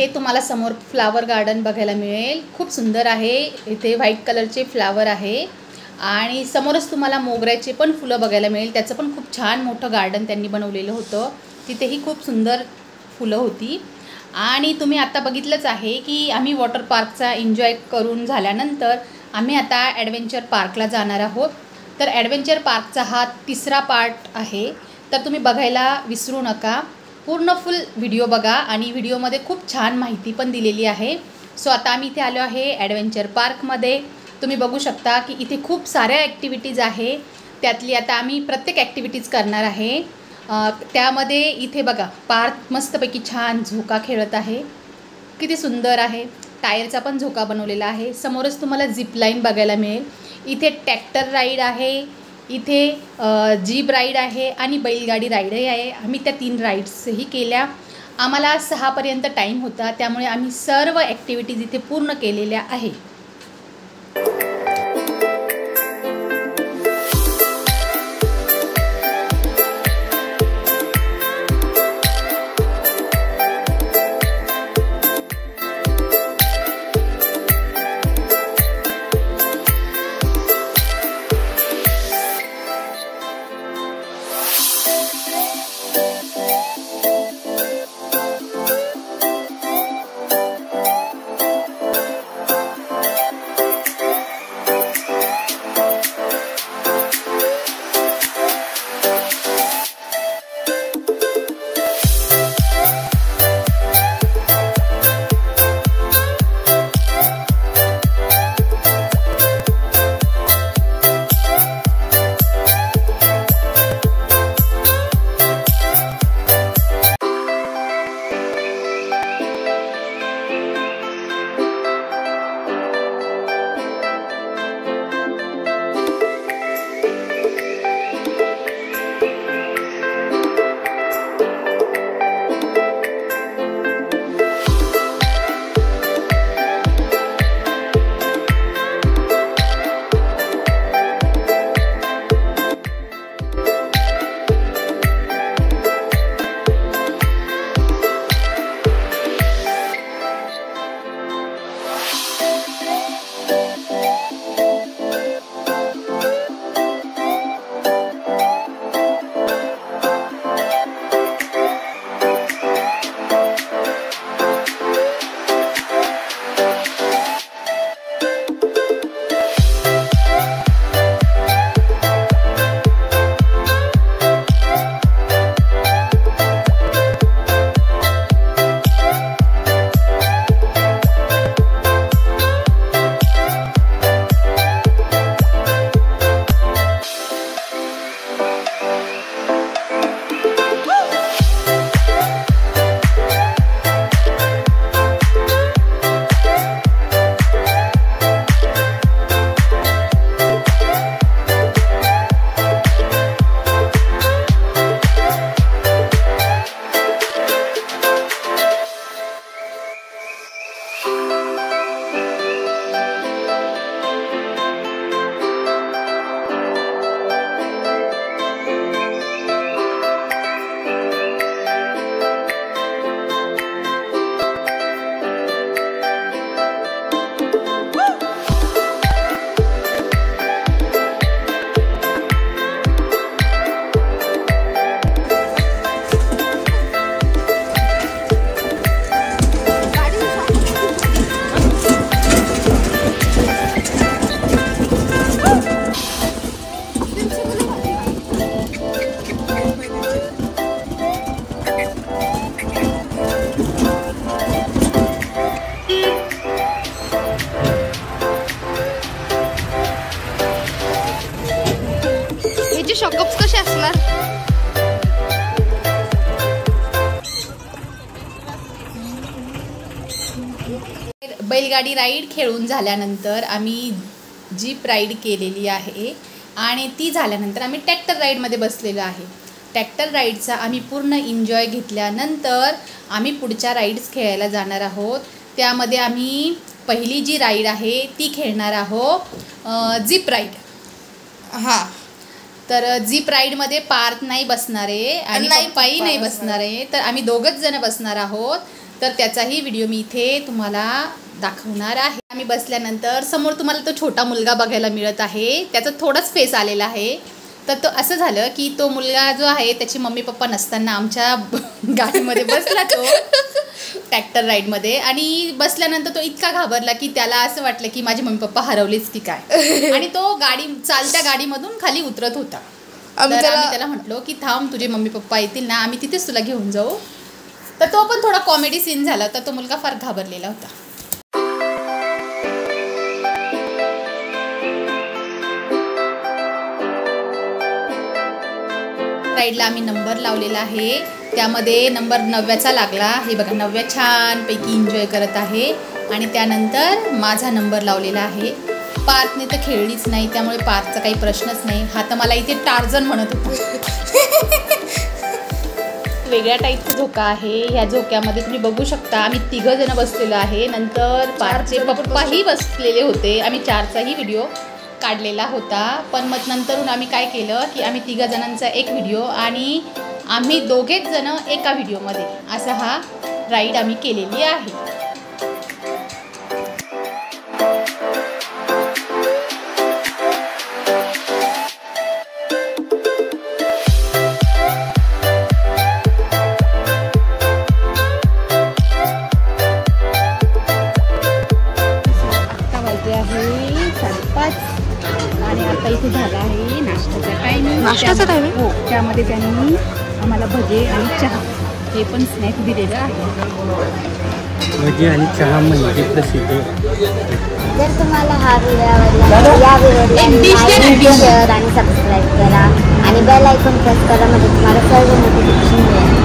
हे तुम्हाला समोर फ्लावर गार्डन बघायला मिळेल। खूप सुंदर आहे। इथे व्हाईट कलरचे फ्लावर आहे आणि समोरच तुम्हाला मोगऱ्याचे पण फुलं बघायला मिळेल। त्याचं पण खूप छान मोठं गार्डन त्यांनी बनवलेलं होतं। तिथेही खूप सुंदर फुलं होती आणि तुम्ही आता बघितलंच आहे की आम्ही वॉटर पार्कचा एन्जॉय करून झाल्यानंतर आम्ही आता ॲडव्हेंचर पार्कला जाणार आहोत। तर ॲडव्हेंचर पार्कचा हा तिसरा पार्ट आहे, तर तुम्ही बघायला विसरू नका। पूर्ण फुल व्हिडिओ बघा आणि व्हिडिओमध्ये खूप छान माहिती पण दिलेली आहे। सो आता आम्ही इथे आलो आहे ॲडव्हेंचर पार्कमध्ये। तुम्ही बघू शकता की इथे खूप साऱ्या ॲक्टिव्हिटीज आहे। त्यातली आता आम्ही प्रत्येक ॲक्टिव्हिटीज करणार आहे। त्यामध्ये इथे बघा पार्क मस्तपैकी छान झोका खेळत आहे, किती सुंदर आहे। टायरचा पण झोका बनवलेला आहे। समोरच तुम्हाला झिप लाईन बघायला मिळेल। इथे ट्रॅक्टर राईड आहे, इथे जीप राईड आहे आणि बैलगाडी राईडही आहे। आम्ही त्या 3 राईड्सही केल्या। आम्हाला 6 पर्यंत टाईम होता, त्यामुळे आम्ही सर्व ॲक्टिव्हिटीज इथे पूर्ण केलेल्या आहे। शॉकअप्स कसे असणार? बैलगाडी राईड खेळून झाल्यानंतर आम्ही जीप राईड केलेली आहे आणि ती झाल्यानंतर आम्ही ट्रॅक्टर राईडमध्ये बसलेलो आहे। ट्रॅक्टर राईडचा आम्ही पूर्ण एन्जॉय घेतल्यानंतर आम्ही पुढच्या राईड्स खेळायला जाणार आहोत। त्यामध्ये आम्ही पहिली जी राईड आहे ती खेळणार आहोत जीप राईड। हां, तर जीप राईडमध्ये पार्थ नाही बसणार आहे आणि पप्पाही नाही बसणार आहे, तर आम्ही दोघंच जण बसणार आहोत। तर त्याचाही व्हिडिओ मी इथे तुम्हाला दाखवणार आहे. आम्ही बसल्यानंतर समोर तुम्हाला तो छोटा मुलगा बघायला मिळत आहे. त्याचा थोडाच फेस आलेला आहे. तर तो असं झालं की तो मुलगा जो आहे त्याची मम्मी पप्पा नसताना आमच्या गाडीमध्ये बसला तो ट्रॅक्टर राईडमध्ये. आणि बसल्यानंतर तो इतका घाबरला की त्याला असं वाटलं की माझे मम्मी पप्पा हरवलेच की काय. आणि तो चालत्या गाडीमधून खाली उतरत होता. आम्ही त्याला म्हटलो की थांब, तुझे मम्मी पप्पा येतील ना, आम्ही तिथेच तुला घेऊन जाऊ. तर तो पण थोडा कॉमेडी सीन झाला. तर तो मुलगा फार घाबरलेला होता. राईडला आम्ही नंबर लावलेला आहे. त्यामध्ये नंबर 9चा लागला. हे बघा 9 छानपैकी एन्जॉय करत आहे. आणि त्यानंतर माझा नंबर लावलेला आहे. पार्थने तर खेळलीच नाही, त्यामुळे पार्थचा काही प्रश्नच नाही. हा तर मला इथे टार्झन म्हणत होता. वेगळ्या टाईपचा झोका आहे. ह्या झोक्यामध्ये तुम्ही बघू शकता आम्ही 3 जण बसलेलो आहे. नंतर पार्थचे पप्पाही बसलेले होते. आम्ही 4चाही व्हिडिओ काढलेला होता. पण मग नंतरून आम्ही काय केलं की आम्ही 3 जणांचा एक व्हिडिओ आणि आम्ही 2घेच जण एका व्हिडिओमध्ये असा हा राईड आम्ही केलेली आहे. आणि आता इथे झाला आहे नाश्त्याचा टायमिंग. हो, त्यामध्ये त्यांनी आम्हाला भजे आणि चहा हे पण स्नॅक्स दिलेलं आहे. भजे आणि चहा म्हणजे प्रसिद्ध. जर तुम्हाला हा व्हिडिओ आवडला या व्हिडिओला शेअर आणि सबस्क्राईब करा आणि बेल आयकॉन प्रेस करा म्हणजे तुम्हाला सर्व नोटिफिकेशन मिळेल.